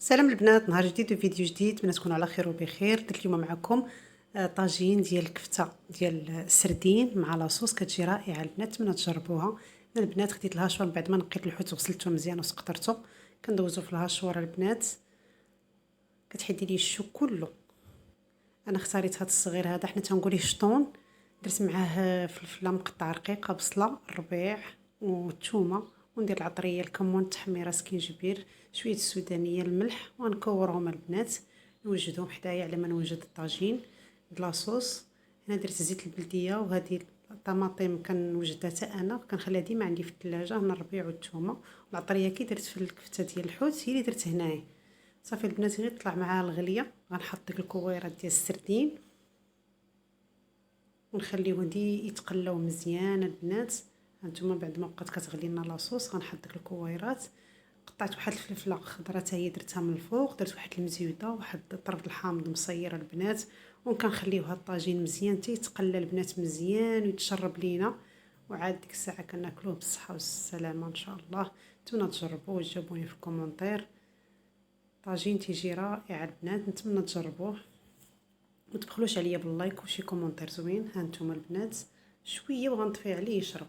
سلام البنات، نهار جديد وفيديو جديد. نتمنى تكونوا على خير وبخير. درت اليوم معكم طاجين ديال الكفته ديال السردين مع لاصوص، كتجي رائعه البنات. نتمنى تجربوها. انا البنات خديت الهاشوار بعد ما نقيت الحوت وغسلته مزيان وسقطرته، كندوزو في الهاشوار البنات. كتحيدي ليه الشو كله. انا اختاريت هذا الصغير هذا، حنا تنقول ليه شطون. درت معاه فلفله مقطعه رقيقه، بصله، الربيع والثومه، وندير العطريه، الكمون، التحميره، سكينجبير، شويه السودانيه، الملح، ونكورهم البنات. نوجدهم حدايا على ما نوجد الطاجين بلاصوص. هنا درت زيت البلديه، وهذه الطماطم كنوجدها حتى انا، كنخليها ديما عندي في الثلاجه من الربيع والثومه. العطريه كي درت في الكفته ديال الحوت هي اللي درت هنايا. صافي البنات، غير طلع معاها الغليه غنحط ديك الكويرات ديال السردين ونخليوه يتقلاو مزيان البنات. هانتوما بعد ما بقات كتغلي لنا لاصوص غنحط ديك الكويرات. قطعت واحد الفلفله خضراء حتى هي درتها من الفوق، درت واحد المزيوده، واحد الطرف الحامض مصيره البنات. وكنخليو هاد الطاجين مزيان تيتقلى البنات مزيان ويتشرب لينا. وعاد ديك الساعه كناكلوه بالصحه والسلامه ان شاء الله. نتمنى تجربوه وتجاوبوني في الكومونتير. طاجين تيجي رائع البنات، نتمنى تجربوه. متبخلوش عليا باللايك وشي كومونتير زوين. هانتوما البنات، شويه وغنطفي عليه يشرب.